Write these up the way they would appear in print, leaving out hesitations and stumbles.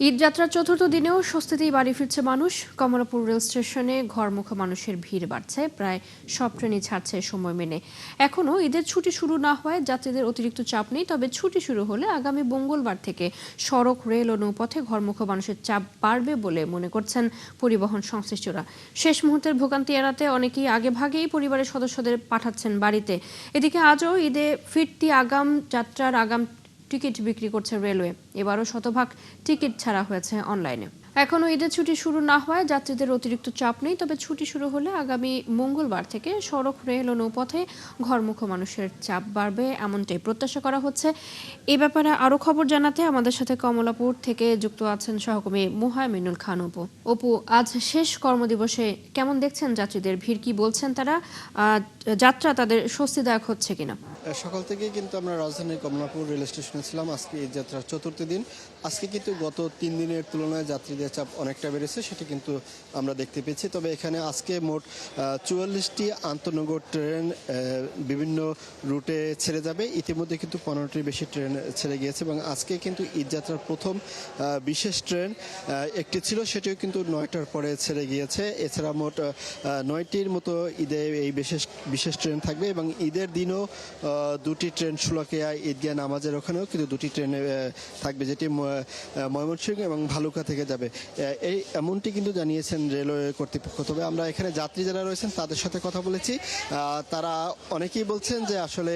ঈদ যাত্রার চতুর্থ দিনেও স্বস্তিতেই বাড়ি ফিরছে মানুষ। কমলাপুর রেল স্টেশনে ঘরমুখো মানুষের ভিড় বাড়ছে, প্রায় সব ট্রেনই ছাড়ছে সময় মেনে। এখনও ঈদের ছুটি শুরু না হওয়ায় যাত্রীদের অতিরিক্ত চাপ নেই, তবে ছুটি শুরু হলে আগামী মঙ্গলবার থেকে সড়ক, রেল ও নৌপথে ঘরমুখো মানুষের চাপ বাড়বে বলে মনে করছেন পরিবহন সংশ্লিষ্টরা। শেষ মুহূর্তের ভোগান্তি এড়াতে অনেকেই আগেভাগেই পরিবারের সদস্যদের পাঠাচ্ছেন বাড়িতে। এদিকে আজও ঈদে ফিরতি যাত্রার আগাম টিকিট বিক্রি করছে রেলওয়ে। এবারও শতভাগ টিকিট ছাড়া হয়েছে অনলাইনে। এখনও ঈদের ছুটি শুরু না হওয়ায় যাত্রীদের অতিরিক্ত চাপ নেই, তবে ছুটি শুরু হলে আগামী মঙ্গলবার থেকে সড়ক, রেল ও নৌপথে ঘরমুখো মানুষের চাপ বাড়বে, এমনটাই প্রত্যাশা করা হচ্ছে। এ ব্যাপারে আরও খবর জানাতে আমাদের সাথে কমলাপুর থেকে যুক্ত আছেন সহকর্মী মুহাইমিনুল খান অপু। অপু, আজ শেষ কর্মদিবসে কেমন দেখছেন যাত্রীদের ভিড়? কি বলছেন তারা? যাত্রা তাদের স্বস্তিদায়ক হচ্ছে কিনা? সকাল থেকেই কিন্তু আমরা রাজধানীর কমলাপুর রেল স্টেশনে ছিলাম। আজকে এই যাত্রার চতুর্থ দিন। আজকে কিন্তু গত 3 দিনের তুলনায় যাত্রীদের চাপ অনেকটা বেড়েছে, সেটা কিন্তু আমরা দেখতে পেয়েছি। তবে এখানে আজকে মোট 44টি আন্তনগর ট্রেন বিভিন্ন রুটে ছেড়ে যাবে। ইতিমধ্যে কিন্তু 15টির বেশি ট্রেন ছেড়ে গিয়েছে এবং আজকে কিন্তু ঈদ যাত্রার প্রথম বিশেষ ট্রেন একটি ছিল, সেটিও কিন্তু 9টার পরে ছেড়ে গিয়েছে। এছাড়া মোট 9টির মতো ঈদে এই বিশেষ ট্রেন থাকবে এবং ঈদের দিনও দুটি ট্রেন শোলাকিয়া ঈদগাহ নামাজের ওখানেও কিন্তু দুটি ট্রেন থাকবে, যেটি ময়মনসিংহ এবং ভালুকা থেকে যাবে। এমনটি কিন্তু জানিয়েছেন রেলওয়ে কর্তৃপক্ষ। তবে আমরা এখানে যাত্রী যারা রয়েছেন তাদের সাথে কথা বলেছি। তারা অনেকেই বলছেন যে আসলে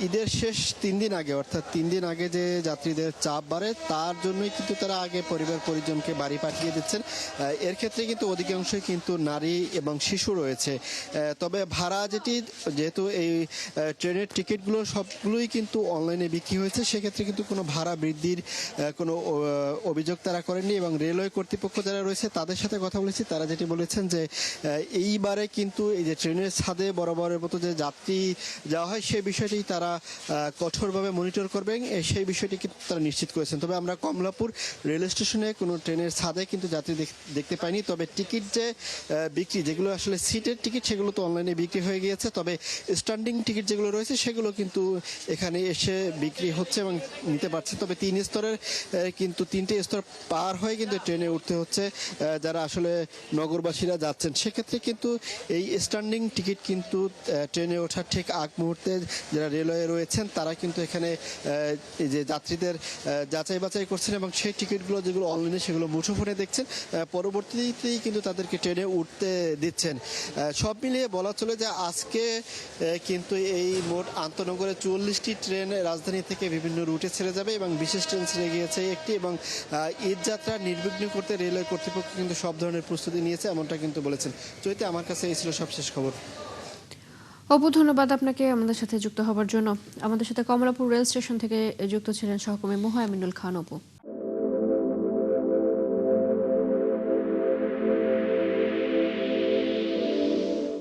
ঈদের শেষ 3 দিন আগে, অর্থাৎ 3 দিন আগে যে যাত্রীদের চাপ বাড়ে তার জন্যই কিন্তু তারা আগে পরিবার পরিজনকে বাড়ি পাঠিয়ে দিচ্ছেন। এর ক্ষেত্রে কিন্তু অধিকাংশই কিন্তু নারী এবং শিশু রয়েছে। তবে ভাড়া যেহেতু এই ট্রেনের টিকিটগুলো সবগুলোই কিন্তু অনলাইনে বিক্রি হয়েছে, সেক্ষেত্রে কিন্তু কোনো ভাড়া বৃদ্ধির কোনো অভিযোগ তারা করেননি। এবং রেলওয়ে কর্তৃপক্ষ যারা রয়েছে তাদের সাথে কথা বলেছি, তারা যেটি বলেছেন যে এইবারে কিন্তু এই যে ট্রেনের ছাদে বরাবরের মতো যে যাত্রী যাওয়া হয় সেই বিষয়টি তারা কঠোরভাবে মনিটর করবেন, সেই বিষয়টি কিন্তু তারা নিশ্চিত করেছেন। তবে আমরা কমলাপুর রেল স্টেশনে কোনো ট্রেনের ছাদে কিন্তু যাত্রী দেখতে পাইনি। তবে টিকিট যে বিক্রি, যেগুলো আসলে সিটের টিকিট, সেগুলো তো অনলাইনে বিক্রি হয়ে গিয়েছে। তবে স্ট্যান্ডিং টিকিট যেগুলো রয়েছে সেগুলো কিন্তু এখানে এসে বিক্রি হচ্ছে এবং নিতে পারছে। তবে 3 স্তরের কিন্তু 3টে স্তর পার হয়ে কিন্তু ট্রেনে উঠতে হচ্ছে যারা আসলে নগরবাসীরা যাচ্ছেন। সেক্ষেত্রে কিন্তু এই স্ট্যান্ডিং টিকিট কিন্তু ট্রেনে ওঠার ঠিক আগ মুহূর্তে যারা রেলওয়ে রয়েছেন তারা কিন্তু এখানে এই যে যাত্রীদের যাচাই বাছাই করছেন এবং সেই টিকিটগুলো যেগুলো অনলাইনে সেগুলো মুঠোফোনে দেখছেন, পরবর্তীতেই কিন্তু তাদেরকে ট্রেনে উঠতে দিচ্ছেন। সব মিলিয়ে বলা চলে যে আজকে কিন্তু এই মোট আন্তনগরে 44টি ট্রেন রাজধানী থেকে বিভিন্ন রুটে ছেড়ে যাবে এবং বিশেষ ট্রেন ছেড়ে গিয়েছে একটি। এবং ঈদ যাত্রা নির্বিঘ্ন করতে রেলওয়ে কর্তৃপক্ষ কিন্তু সব ধরনের প্রস্তুতি নিয়েছে, এমনটা কিন্তু বলেছেন। চৈতে, আমার কাছে এই ছিল সবশেষ খবর। অপু, ধন্যবাদ আপনাকে আমাদের সাথে যুক্ত হবার জন্য। আমাদের সাথে কমলাপুর রেল স্টেশন থেকে যুক্ত ছিলেন সহকর্মী মুহাইমিনুল খান অপু।